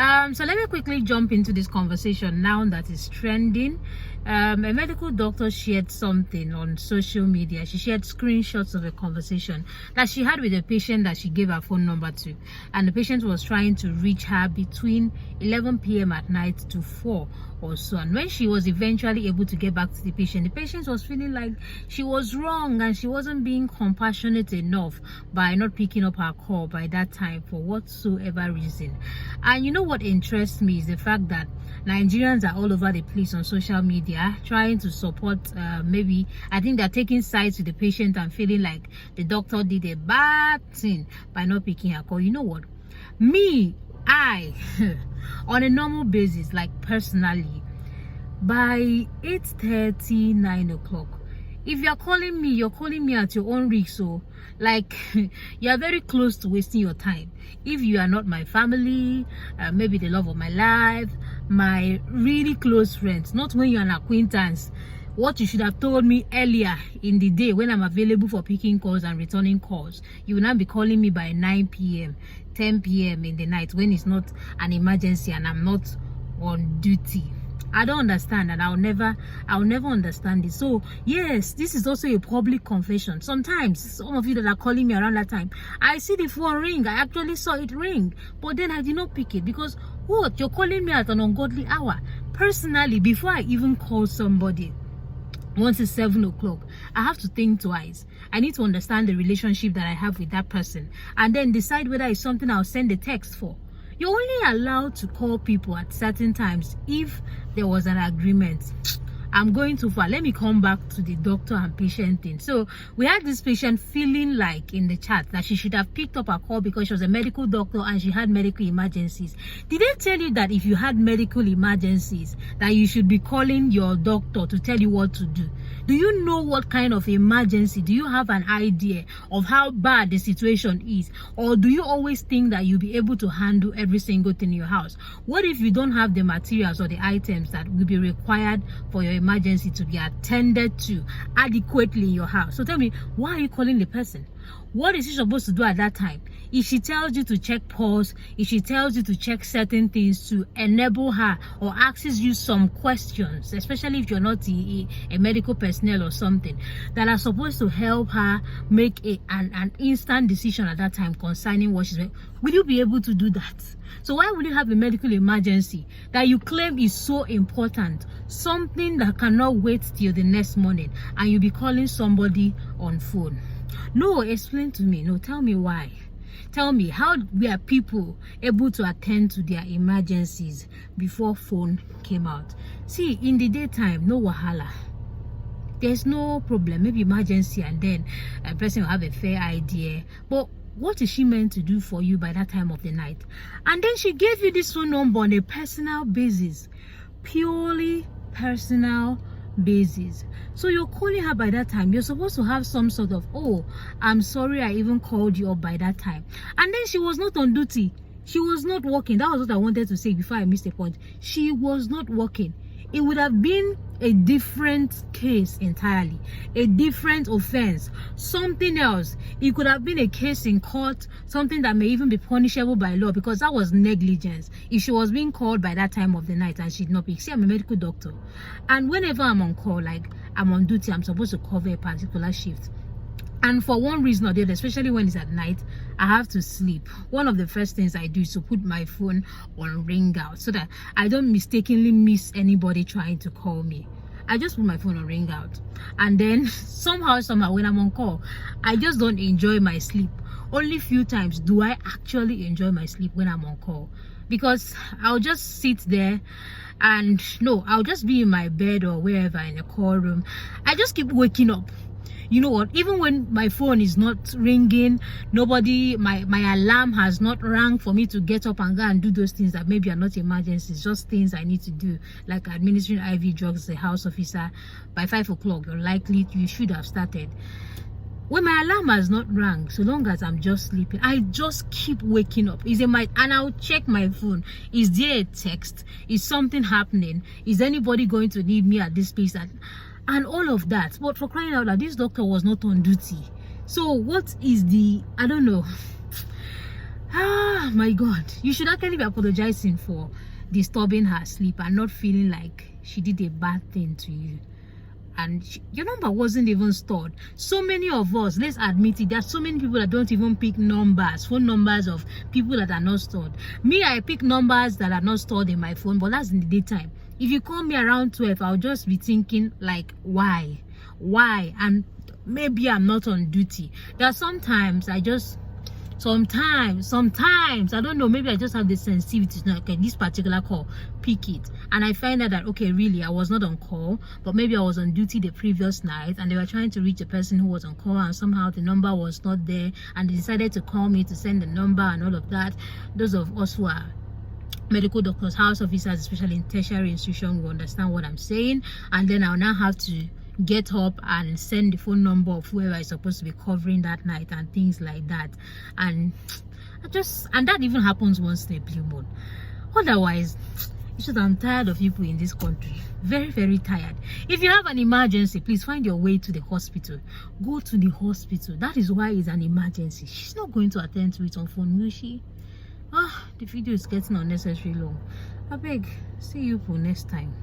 So let me quickly jump into this conversation now that is trending. A medical doctor shared something on social media. She shared screenshots of a conversation that she had with a patient that she gave her phone number to, and the patient was trying to reach her between 11 p.m. at night to 4 or so. And when she was eventually able to get back to the patient was feeling like she was wrong and she wasn't being compassionate enough by not picking up her call by that time for whatsoever reason. And you know what interests me is the fact that Nigerians are all over the place on social media trying to support, maybe I think they're taking sides with the patient and feeling like the doctor did a bad thing by not picking her call. You know what? I on a normal basis, like personally, by 8:30, 9 o'clock, if you're calling me at your own risk. So like you're very close to wasting your time. If you are not my family, maybe the love of my life, my really close friends, not when you're an acquaintance, what you should have told me earlier in the day when I'm available for picking calls and returning calls. You will not be calling me by 9 p.m 10 p.m in the night when it's not an emergency and I'm not on duty. I don't understand, and I'll never understand it. So yes, this is also a public confession. Sometimes some of you that are calling me around that time, I see the phone ring. I actually saw it ring, but then I did not pick it because what? You're calling me at an ungodly hour. Personally, before I even call somebody, once it's 7 o'clock, I have to think twice. I need to understand the relationship that I have with that person and then decide whether it's something I'll send a text for. You're only allowed to call people at certain times if there was an agreement. I'm going too far. Let me come back to the doctor and patient thing. So we had this patient feeling like in the chat that she should have picked up her call because she was a medical doctor and she had medical emergencies. Did they tell you that if you had medical emergencies that you should be calling your doctor to tell you what to do? Do you know what kind of emergency? Do you have an idea of how bad the situation is? Or do you always think that you'll be able to handle every single thing in your house? What if you don't have the materials or the items that will be required for your emergency to be attended to adequately in your house? So tell me, why are you calling the person? What is she supposed to do at that time? If she tells you to check pulse, if she tells you to check certain things to enable her or asks you some questions, especially if you're not a medical personnel or something, that are supposed to help her make an instant decision at that time concerning what she's doing, will you be able to do that? So why would you have a medical emergency that you claim is so important, something that cannot wait till the next morning, and you'll be calling somebody on phone? No, explain to me. No, tell me why. Tell me, how were people able to attend to their emergencies before phone came out? See, in the daytime, no wahala. There's no problem. Maybe emergency and then a person will have a fair idea. But what is she meant to do for you by that time of the night? And then she gave you this phone number on a personal basis. Purely personal basis. So you're calling her by that time. You're supposed to have some sort of, oh, I'm sorry I even called you up by that time. And then she was not on duty. She was not working. That was what I wanted to say before I missed the point. She was not working. It would have been a different case entirely, a different offense, something else. It could have been a case in court, something that may even be punishable by law, because that was negligence. If she was being called by that time of the night and she did not pick. See, I'm a medical doctor, and whenever I'm on call, like I'm on duty, I'm supposed to cover a particular shift. And for one reason or the other, especially when it's at night, I have to sleep. One of the first things I do is to put my phone on ring out so that I don't mistakenly miss anybody trying to call me. I just put my phone on ring out. And then somehow when I'm on call, I just don't enjoy my sleep. Only few times do I actually enjoy my sleep when I'm on call. Because I'll just sit there and no, I'll just be in my bed or wherever in a call room. I just keep waking up. You know what, even when my phone is not ringing, my alarm has not rang for me to get up and go and do those things that maybe are not emergencies, just things I need to do, like administering IV drugs as a house officer. By 5 o'clock, you should have started. When my alarm has not rang, so long as I'm just sleeping, I just keep waking up. And I'll check my phone. Is there a text? Is something happening? Is anybody going to need me at this place? And all of that. But for crying out loud, this doctor was not on duty. So what is the, I don't know. Ah, my God. You should actually be apologizing for disturbing her sleep and not feeling like she did a bad thing to you. And your number wasn't even stored. So many of us, let's admit it, there are so many people that don't even pick numbers, phone numbers of people that are not stored. Me, I pick numbers that are not stored in my phone, but that's in the daytime. If you call me around 12, I'll just be thinking like, why? And maybe I'm not on duty. There are sometimes sometimes I don't know, maybe I just have the sensitivity to know, okay, this particular call, pick it, and I find out that, okay, really I was not on call, but maybe I was on duty the previous night and they were trying to reach the person who was on call, and somehow the number was not there and they decided to call me to send the number and all of that. Those of us who are medical doctors, house officers, especially in tertiary institution, will understand what I'm saying. And then I'll now have to get up and send the phone number of whoever is supposed to be covering that night and things like that. And that even happens once in a blue moon. Otherwise, it's just, I'm tired of people in this country. Very, very tired. If you have an emergency, please find your way to the hospital. Go to the hospital. That is why it's an emergency. She's not going to attend to it on phone, will she? The video is getting unnecessarily long. I beg, see you for next time.